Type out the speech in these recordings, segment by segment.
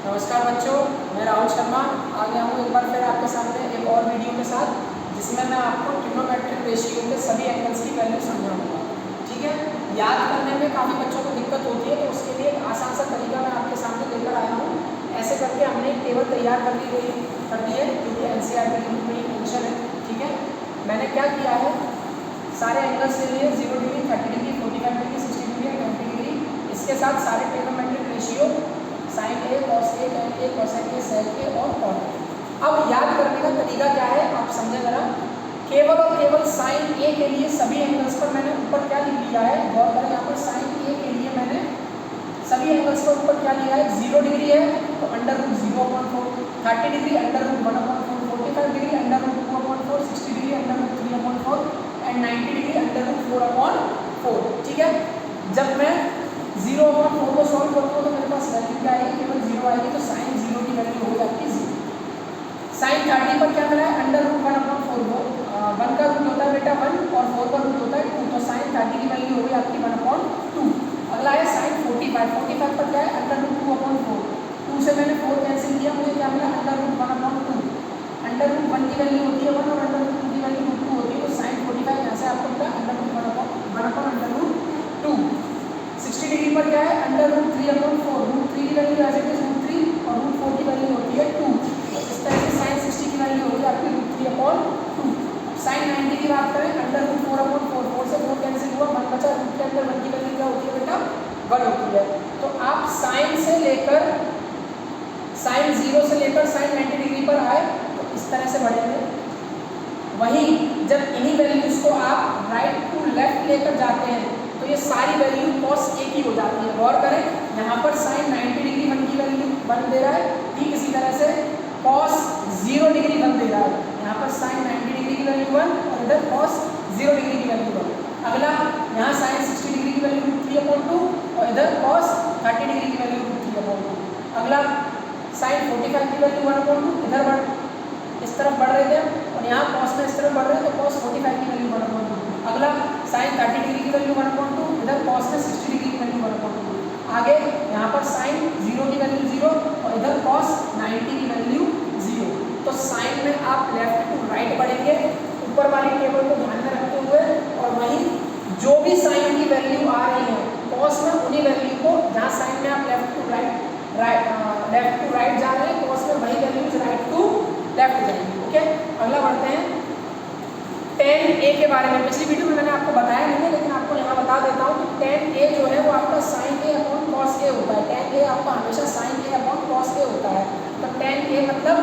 नमस्कार बच्चों, मैं राहुल शर्मा आ गया हूँ एक बार फिर आपके सामने एक और वीडियो के साथ, जिसमें मैं आपको ट्रिग्नोमेट्रिक रेशियो के सभी एंगल्स की वैल्यू समझाऊंगा। ठीक है, याद करने में काफ़ी बच्चों को दिक्कत होती है, तो उसके लिए एक आसान सा तरीका मैं आपके सामने लेकर आया हूँ। ऐसे करके हमने एक टेबल तैयार कर दी है, क्योंकि NCERT की बुक में मेंशन है। ठीक है, मैंने क्या किया है, सारे एंगल्स ले लिए 0 degree, 30 degree, 45 degree, 60 degree, 90 degree, इसके साथ सारे trigonometric ratio sine A, cos A, tan A, cosec A, sec A और कॉट ए। अब याद करने का तरीका क्या है, आप समझे जरा। केवल और केवल साइन ए के लिए सभी एंगल्स पर मैंने ऊपर क्या लिख लिया है, गौर करें। यहाँ पर साइन ए के लिए मैंने सभी एंगल्स पर ऊपर क्या लिया है, 0 डिग्री है तो under root 0/4, 30 degree under root 1/4, 45 degree under root 2/4, 60 degree under root 3/4 and 90 degree under root 4/4। ठीक है, जब मैं 0/4 को सॉल्व करता हूँ तो मेरे पास वैल्यू क्या आएगी, केवल 0 आएगी। तो साइन 0 की वैल्यू हो जाती है 0। साइन 30 पर क्या मिला है, अंडर रूट 1/4, 1 का रूट होता है बेटा 1 और 4 का रूट होता है 2, तो साइन 30 की वैल्यू होगी आपकी 1/2। अगला है साइन 45 पर क्या है, अंडर रूट 2/4, 2 से मैंने 4 कैंसिल किया, मुझे क्या मिला, अंडर रूट 1/2। अंडर रूट 1 की वैल्यू होती है 1 और अंडर रूट 2 की वैल्यू रूट 2 होती है, तो साइन 45 यहाँ से आपको मिला अंडर रूट 1/2। 60 डिग्री पर क्या है, अंडर रूट 3/4, रूट 3 की वैल्यू आ जाती है रूट 3 और रूट 4 की वैल्यू होती है 2। इस तरह से साइन 60 की वैल्यू होगी आपकी रूट 3/2। साइन 90 की बात करें, अंडर रूट 4/4, 4 से 4 कैंसिल हुआ, 1 बचा, रूट के अंदर 1 की वैल्यू क्या होती है बेटा, 1 होती है। तो आप साइन 0 से लेकर साइन 90 डिग्री पर आए तो इस तरह से बढ़ेंगे। वहीं जब इन्हीं वैल्यूज को आप राइट टू लेफ्ट लेकर जाते हैं तो ये सारी वैल्यू कॉस ए की हो जाती है। गौर करें, यहाँ पर साइन 90 डिग्री 1 की वैल्यू 1 दे रहा है, ठीक इसी तरह से कॉस 0 डिग्री 1 दे रहा है। यहाँ पर साइन 90 डिग्री की वैल्यू 1 और इधर कॉस 0 डिग्री की वैल्यू 1। अगला यहाँ साइन 60 डिग्री की वैल्यू रूट 3/2 और इधर कॉस 30 डिग्री की वैल्यू रूट 3/2। अगला साइन 45 की वैल्यू 1/2, इधर इस तरफ बढ़ रहे थे और यहाँ कॉस में इस तरफ बढ़ रहे हैं, तो कॉस 45 की वैल्यू 1/2। अगला साइन 30 डिग्री की वैल्यू 1/2, इधर कॉस में 60 डिग्री की वैल्यू 1/2। आगे यहाँ पर साइन 0 की वैल्यू 0 और इधर कॉस 90 की वैल्यू 0। तो साइन में आप लेफ्ट टू राइट बढ़ेंगे ऊपर वाली टेबल को ध्यान में रखते हुए, और वहीं जो भी साइन की वैल्यू आ रही है कॉस में उन्हीं वैल्यू को, जहाँ साइन में आप लेफ्ट टू राइट जा रहे हैं, कॉस में वही वैल्यूज राइट टू लेफ्ट जाएंगे। ओके, अगला बढ़ते हैं tan a के बारे में। पिछली वीडियो में मैंने आपको बताया नहीं है, लेकिन आपको यहाँ बता देता हूँ कि tan a जो है वो आपका sin a upon cos a होता है। tan a आपका हमेशा sin a upon cos a होता है। तो tan a मतलब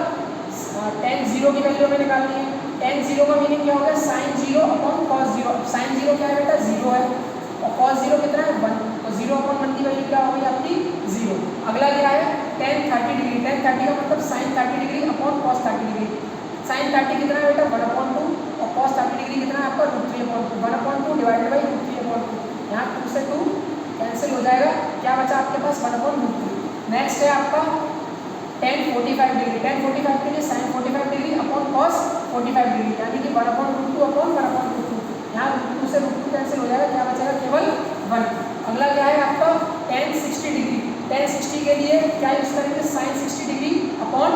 tan 0 की वैल्यू हमें निकालनी है। tan 0 का मीनिंग क्या होगा, sin 0 अपॉन cos 0। sin 0 क्या है बेटा, 0 है, और cos 0 कितना है, 1, तो 0 अपॉन 1 की वैल्यू क्या होगी आपकी 0। अगला क्या है tan 30 डिग्री। tan 30 का मतलब sin 30 degree upon cos 30 degree. sin 30 कितना है बेटा 1/2 और cos 30 डिग्री कितना है आपका रूट 3/2। 1/2 divided by root 3/2। यहाँ 2 से 2 कैंसिल हो जाएगा, क्या बचा आपके पास 1/√3। नेक्स्ट है आपका tan 45 डिग्री। tan 45 के लिए sin 45 degree upon cos 45 degree, यानी कि 1/√2 अपॉन 1/√2। यहाँ रूट 2 से रूट 2 कैंसिल हो जाएगा, क्या बचेगा केवल 1। अगला क्या है आपका tan 60 डिग्री। tan 60 के लिए क्या यूज करेंगे, sin 60 degree upon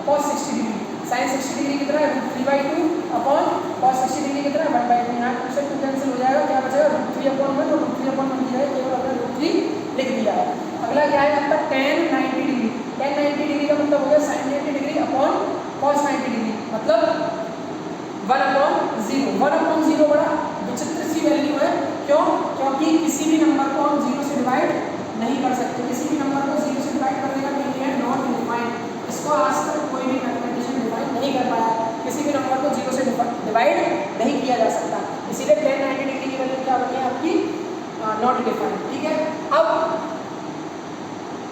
cos 60 degree. sin 60 degree कितना है √3/2 अपॉन cos 60 डिग्री कितना है 1/2। यहाँ 2 से 2 कैंसिल हो जाएगा, क्या बचेगा √3/1 और √3/1 की जगह केवल अपने √3 लिख दिया है। अगला क्या है आपका tan 90 डिग्री। tan 90 डिग्री का मतलब हो गया sin 90 degree upon cos 90 degree, मतलब 1/0। 1/0 बड़ा विचित्र सी वैल्यू है, क्यों, क्योंकि किसी भी नंबर को हम 0 से डिवाइड नहीं कर सकते। किसी भी नंबर को 0 से डिवाइड करने का मीनिंग है नॉट डिफाइंड। इसको आज तक कोई भी मैथमेटिशियन डिफाइन नहीं कर पाया। किसी भी नंबर को 0 से डिवाइड नहीं किया जा सकता, इसीलिए tan 90 डिग्री की वैल्यू क्या बनी है आपकी नॉट डिफाइंड। ठीक है, अब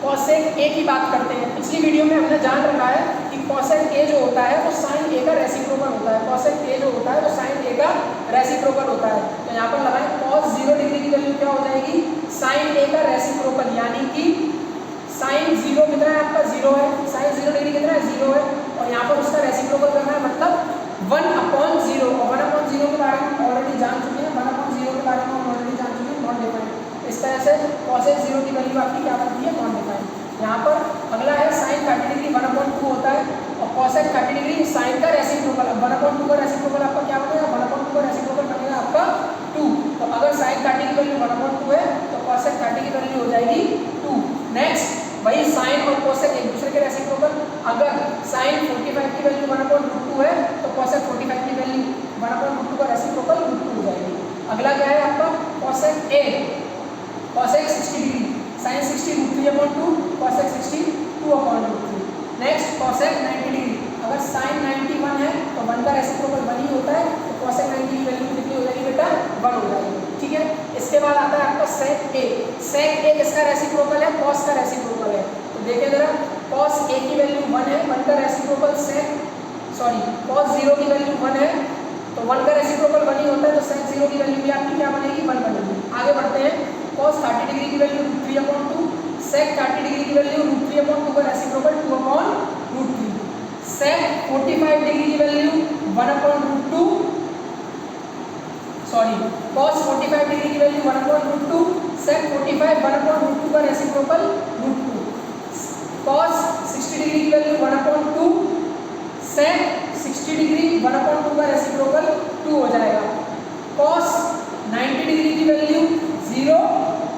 cosec a की बात करते हैं। पिछली वीडियो में हमने जान रखा है कि cosec a जो होता है वो sin a का रेसिप्रोकल होता है। cosec a जो होता है वो sin a का रेसिप्रोकल होता है। तो यहाँ पर लगाएं cos 0 डिग्री की वैल्यू क्या हो जाएगी, sin a का रेसिप्रोकल, यानी कि sin 0 कितना है आपका 0 है, sin 0 डिग्री कितना है 0 है, और यहाँ पर उसका रेसिप्रोकल करना है, मतलब 1/0। और 1/0 के बारे में हम ऑलरेडी जान चुके हैं, 1/0 के बारे में हम ऑलरेडी जान चुके हैं, नॉट डिफाइंड। इस तरह से cosec 0 की वैल्यू आपकी क्या बनती है, नॉट डिफाइंड। यहाँ पर अगला है sin 30 डिग्री 1/2 होता है, और cosec 30 डिग्री साइन का रेसिप्रोकल। 1/2 का रेसिप्रोकल आपका क्या बनेगा, 1/2 का रेसिप्रोकल बनेगा आपका 2। तो अगर साइन 30 की वैल्यू 1/2 है तो cosec 30 की वैल्यू हो जाएगी 2। नेक्स्ट वही साइन और cosec एक दूसरे के रेसिप्रोकल। अगर साइन 45 की वैल्यू 1/2 है तो cosec 45 की वैल्यू 1/2 का रेसिप्रोकल √2 हो जाएगी। अगला क्या है आपका cosec A, cosec 60 degree sin 60 √3/2, cosec 60 2/√3। Next cosec 90 degree, अगर sin 91 है तो 1 का रेसिप्रोकल 1 ही होता है, तो cosec 90 की वैल्यू कितनी हो जाएगी बेटा, 1 हो जाएगी। ठीक है, इसके बाद आता है आपका sec A। sec A किसका रेसिप्रोकल है, cos का रेसिप्रोकल है। तो देखिए जरा, cos A की वैल्यू 1 है, 1 का रेसिप्रोकल cos 0 की वैल्यू 1 है, तो 1 का रेसिप्रोकल 1 ही होता है, तो sec 0 की वैल्यू भी आपकी क्या बनेगी, 1 बनेगी। आगे बढ़ते हैं, cos 30 डिग्री की वैल्यू √3/2, sec 30 डिग्री की वैल्यू √3/2 का रेसिप्रोकल 2/√3। sec 45 डिग्री की वैल्यू 1/√2, cos 45 डिग्री की वैल्यू 1/√2, sec 45 1/√2 का रेसिप्रोकल √2। cos 60 डिग्री की वैल्यू 1/2, sec 60 डिग्री 1/2 का रेसिप्रोकल 2 हो जाएगा। cos 90 डिग्री की वैल्यू 0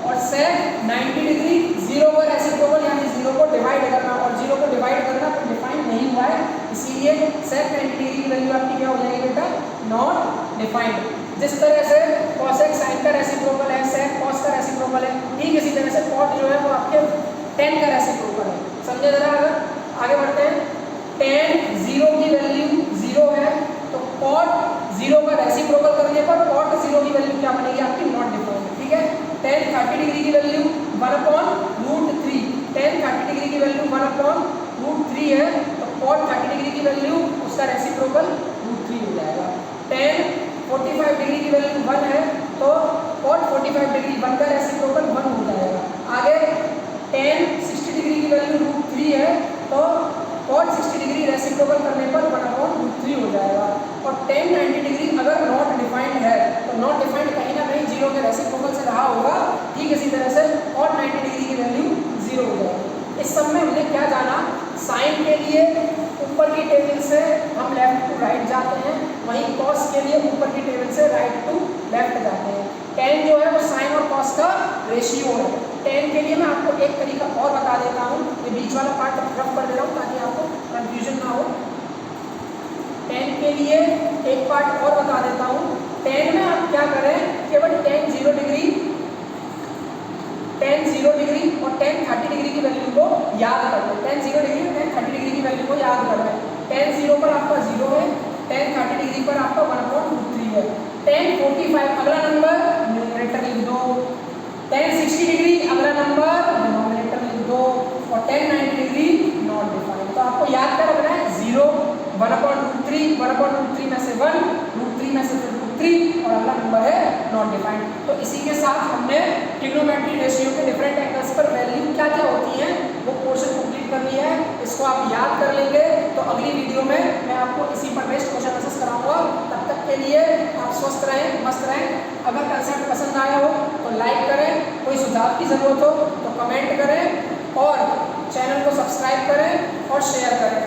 और sec 90 डिग्री 0 का रेसिप्रोकल, यानी 0 को डिवाइड करना, और 0 को डिवाइड करना तो डिफाइन नहीं हुआ है, इसीलिए sec 90 डिग्री की वैल्यू आपकी क्या हो जाएगी बेटा, नॉट डिफाइंड। जिस तरह से cosec sin का रेसिप्रोकल है, sec cos का रेसिप्रोकल है, ठीक इसी तरह से cot जो है वो आपके tan का रेसिप्रोकल है। समझे जरा, अगर आगे बढ़ते हैं, tan 0 की वैल्यू 0 है, तो cot 0 का रेसिप्रोकल करने पर cot 0 की वैल्यू क्या बनेगी आपकी, नॉट डिफाइंड। ठीक है, tan 30 डिग्री की वैल्यू 1/√3, tan 30 डिग्री की वैल्यू 1/√3 है, तो cot 30 डिग्री की वैल्यू उसका रेसिप्रोकल √3 हो जाएगा। tan 45 डिग्री की वैल्यू 1 है, तो cot 45 डिग्री 1 का रेसिप्रोकल 1 हो जाएगा। आगे tan 60 डिग्री की वैल्यू √3 है, तो cot 60 डिग्री रेसिप्रोकल करने पर 1/√3 हो जाएगा। और tan 90 डिग्री अगर नॉट डिफाइंड है, तो नॉट डिफाइंड कहीं ना कहीं 0 के रेसिप्रोकल से रहा होगा, ठीक इसी तरह से cot 90 डिग्री की वैल्यू 0 हो जाएगी। इस सब में हमने क्या जाना, साइन के लिए ऊपर की टेबल से हम लेफ्ट टू राइट जाते हैं, वहीं cos के लिए ऊपर की टेबल से राइट टू लेफ्ट जाते हैं। tan जो है वो साइन और cos का रेशियो है। tan के लिए मैं आपको एक तरीका और बता देता हूँ, ये बीच वाला पार्ट रफ कर दे रहा हूँ ताकि आपको कंफ्यूजन ना हो। tan के लिए एक पार्ट और बता देता हूँ। tan में आप क्या करें, केवल tan 0 डिग्री और tan 30 डिग्री की वैल्यू को याद कर लें। tan 0 डिग्री और tan 30 डिग्री की वैल्यू को याद कर लें। tan 0 पर आपका 0 है, tan 30 डिग्री पर आपका 1/√3 है। tan 45 अगला नंबर न्यूमरेटर लिख दो, tan 60 डिग्री अगला नंबर डिनोमिनेटर लिख दो, और tan 90 डिग्री नॉट डिफाइंड। तो आपको याद क्या रखना है, 0 1/√3 में से 1, √3 में से फिर √3, और अगला नंबर है नॉट डिफाइंड। तो इसी के साथ हमने ट्रिग्नोमेट्री रेशियो के डिफरेंट एंगल्स पर वैल्यू क्या क्या होती हैं वो पोर्शन कंप्लीट कर लिया है। इसको आप याद कर लेंगे तो अगली वीडियो में मैं आपको इसी पर बेस्ट क्वेश्चन आंसर्स कराऊंगा। तब तक के लिए आप स्वस्थ रहें, मस्त रहें। अगर कंसेप्ट पसंद आया हो तो लाइक करें, कोई सुझाव की ज़रूरत हो तो कमेंट करें, और चैनल को सब्सक्राइब करें और शेयर करें।